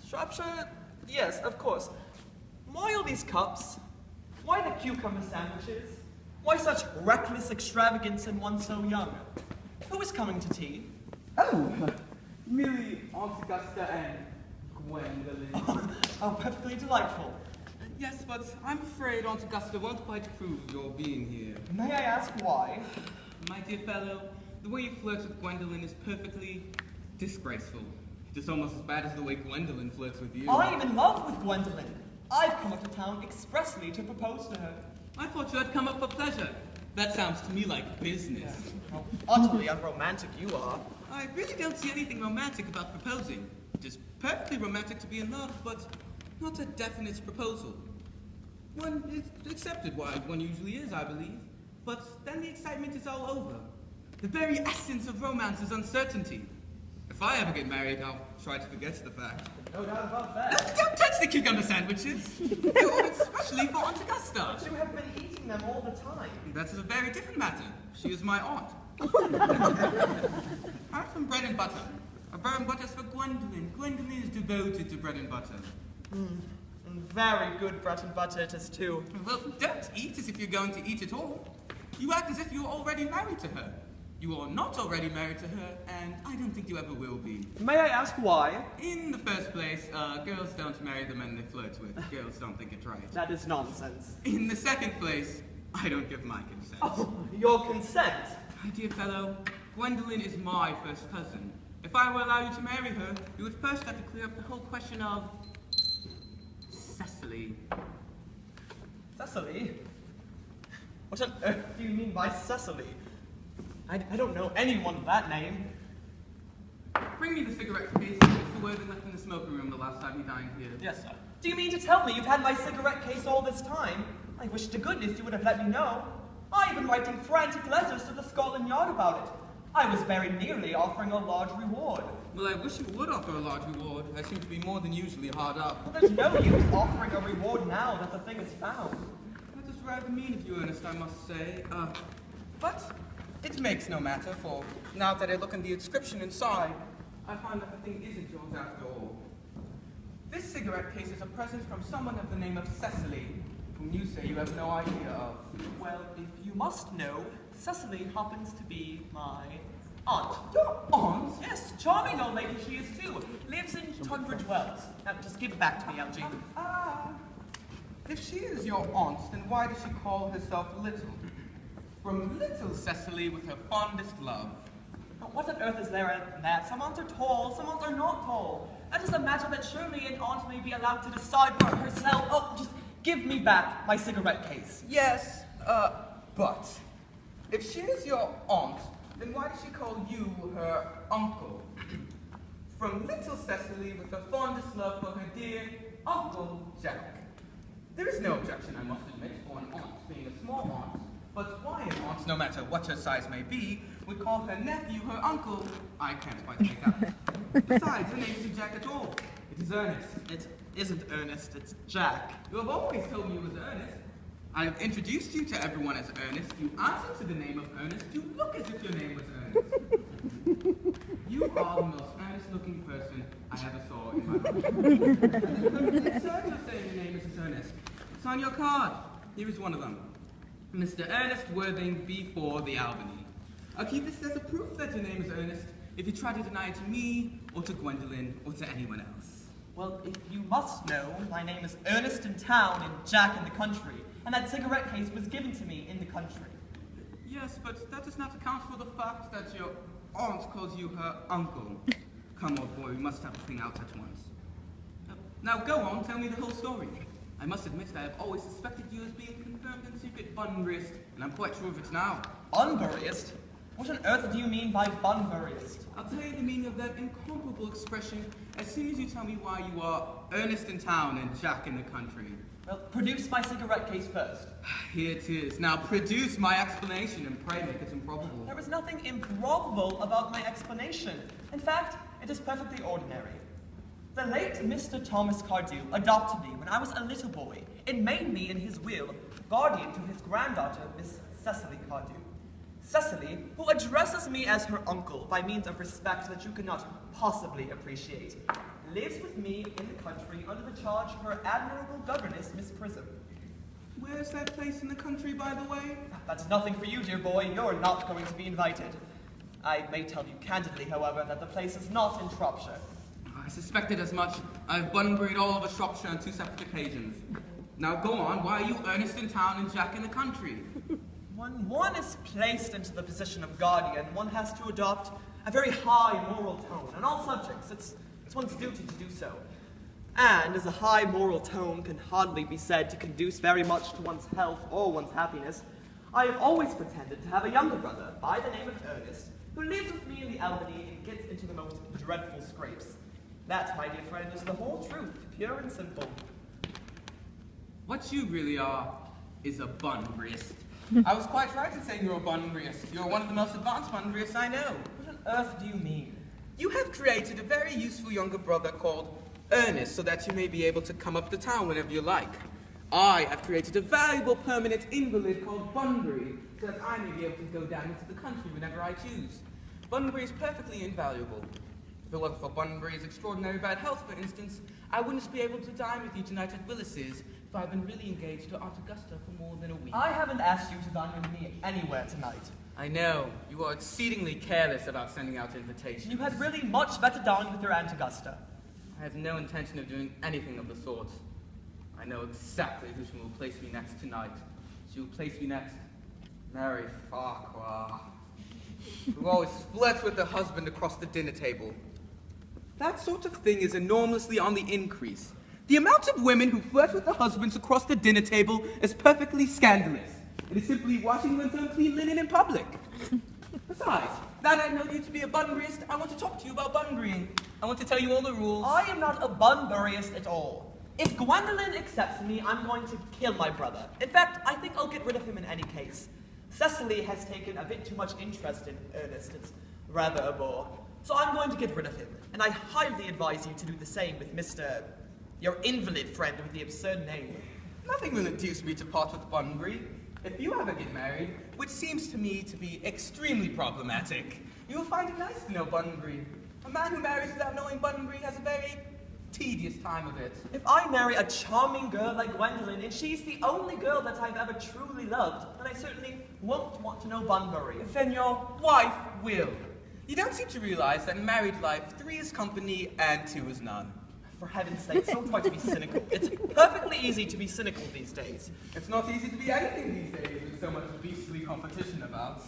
Shropshire? Yes, of course. Why all these cups? Why the cucumber sandwiches? Why such reckless extravagance in one so young? Who is coming to tea? Oh, merely Aunt Augusta and Gwendolyn. Oh, perfectly delightful. Yes, but I'm afraid Aunt Augusta won't quite approve of your being here. May I ask why? My dear fellow, the way you flirt with Gwendolyn is perfectly disgraceful. Just almost as bad as the way Gwendolyn flirts with you. I am in love with Gwendolyn. I've come up to town expressly to propose to her. I thought you had come up for pleasure. That sounds to me like business. How utterly unromantic you are. I really don't see anything romantic about proposing. It is perfectly romantic to be in love, but not a definite proposal. One is accepted why one usually is, I believe. But then the excitement is all over. The very essence of romance is uncertainty. If I ever get married, I'll try to forget the fact. No doubt about that. Don't touch the cucumber sandwiches. They're ordered especially for Aunt Augusta. But you have been eating them all the time. That's a very different matter. She is my aunt. I have some bread and butter. Bread and butter's for Gwendolyn. Gwendolyn is devoted to bread and butter. And very good bread and butter it is too. Well, don't eat as if you're going to eat it all. You act as if you're already married to her. You are not already married to her, and I don't think you ever will be. May I ask why? In the first place, girls don't marry the men they flirt with. Girls don't think it's right. That is nonsense. In the second place, I don't give my consent. Oh, your consent? My dear fellow, Gwendolyn is my first cousin. If I were allowed you to marry her, you would first have to clear up the whole question of Cecily. Cecily? What on earth do you mean by Cecily? I don't know anyone with that name. Bring me the cigarette case Mr. Worthing left in the smoking room the last time he dined here. Yes, sir. Do you mean to tell me you've had my cigarette case all this time? I wish to goodness you would have let me know. I've been writing frantic letters to the Scotland Yard about it. I was very nearly offering a large reward. Well, I wish you would offer a large reward. I seem to be more than usually hard up. Well, there's no use offering a reward now that the thing is found. That is rather mean of you, Ernest, I must say. But it makes no matter, for now that I look in the inscription inside, I find that the thing isn't yours after all. This cigarette case is a present from someone of the name of Cecily, whom you say you have no idea of. Well, if you must know, Cecily happens to be my aunt. Your aunt? Yes, charming old lady she is too. Lives in Tunbridge Wells. Now, just give it back to me, Algy. If she is your aunt, then why does she call herself Little? From little Cecily with her fondest love. But what on earth is there in that? Some aunts are tall, some aunts are not tall. That is a matter that surely an aunt may be allowed to decide for herself. Oh, just give me back my cigarette case. Yes, but if she is your aunt, then why does she call you her uncle? From little Cecily with her fondest love for her dear Uncle Jack. There is no objection, I must admit, for an aunt being a small aunt. But why an aunt, no matter what her size may be, would call her nephew her uncle, I can't quite make out. Besides, her name isn't Jack at all. It is Ernest. It isn't Ernest, it's Jack. You have always told me it was Ernest. I have introduced you to everyone as Ernest. You answer to the name of Ernest. You look as if your name was Ernest. You are the most earnest-looking person I ever saw in my life. It's certain of saying your name is Ernest. Sign your card. Here is one of them. Mr. Ernest Worthing before the Albany. I'll keep this as a proof that your name is Ernest if you try to deny it to me, or to Gwendolyn, or to anyone else. Well, if you must know, my name is Ernest in town and Jack in the country, and that cigarette case was given to me in the country. Yes, but that does not account for the fact that your aunt calls you her uncle. Come, old boy, we must have the thing out at once. Now go on, tell me the whole story. I must admit that I have always suspected you as being confirmed in secret Bunburyist, and I'm quite sure of it now. Bunburyist? What on earth do you mean by Bunburyist? I'll tell you the meaning of that incomparable expression as soon as you tell me why you are Ernest in town and Jack in the country. Well, produce my cigarette case first. Here it is. Now produce my explanation and pray make it improbable. There is nothing improbable about my explanation. In fact, it is perfectly ordinary. The late Mr. Thomas Cardew adopted me when I was a little boy and made me, in his will, guardian to his granddaughter, Miss Cecily Cardew. Cecily, who addresses me as her uncle by means of respect that you cannot possibly appreciate, lives with me in the country under the charge of her admirable governess, Miss Prism. Where's that place in the country, by the way? That's nothing for you, dear boy. You're not going to be invited. I may tell you candidly, however, that the place is not in Shropshire. I suspected as much. I've Bunburyed all over Shropshire on 2 separate occasions. Now go on, why are you Ernest in town and Jack in the country? When one is placed into the position of guardian, one has to adopt a very high moral tone on all subjects. It's one's duty to do so. And as a high moral tone can hardly be said to conduce very much to one's health or one's happiness, I have always pretended to have a younger brother by the name of Earnest, who lives with me in the Albany and gets into the most dreadful scrapes. That, my dear friend, is the whole truth, pure and simple. What you really are is a Bunburyist. I was quite right in saying you're a Bunburyist. You're one of the most advanced Bunburyists I know. What on earth do you mean? You have created a very useful younger brother called Earnest so that you may be able to come up to town whenever you like. I have created a valuable permanent invalid called Bunbury so that I may be able to go down into the country whenever I choose. Bunbury is perfectly invaluable. If it wasn't for Bunbury's extraordinary bad health, for instance, I wouldn't be able to dine with you tonight at Willis's if I've been really engaged to Aunt Augusta for more than a week. I haven't asked you to dine with me anywhere tonight. I know. You are exceedingly careless about sending out invitations. You had really much better dine with your Aunt Augusta. I have no intention of doing anything of the sort. I know exactly who she will place me next tonight. She will place me next Mary Farquhar, who always flirts with her husband across the dinner table. That sort of thing is enormously on the increase. The amount of women who flirt with their husbands across the dinner table is perfectly scandalous. It is simply washing one's own clean linen in public. Besides, now that I know you to be a Bunburyist, I want to talk to you about Bunburying. I want to tell you all the rules. I am not a Bunburyist at all. If Gwendolen accepts me, I'm going to kill my brother. In fact, I think I'll get rid of him in any case. Cecily has taken a bit too much interest in Ernest. It's rather a bore. So I'm going to get rid of him. And I highly advise you to do the same with Mr. your invalid friend with the absurd name. Nothing will induce me to part with Bunbury. If you ever get married, which seems to me to be extremely problematic, you will find it nice to know Bunbury. A man who marries without knowing Bunbury has a very tedious time of it. If I marry a charming girl like Gwendolen, and she's the only girl that I've ever truly loved, then I certainly won't want to know Bunbury. Then your wife will. You don't seem to realize that in married life, 3 is company and 2 is none. For heaven's sake, don't try to be cynical. It's perfectly easy to be cynical these days. It's not easy to be anything these days with so much beastly competition about.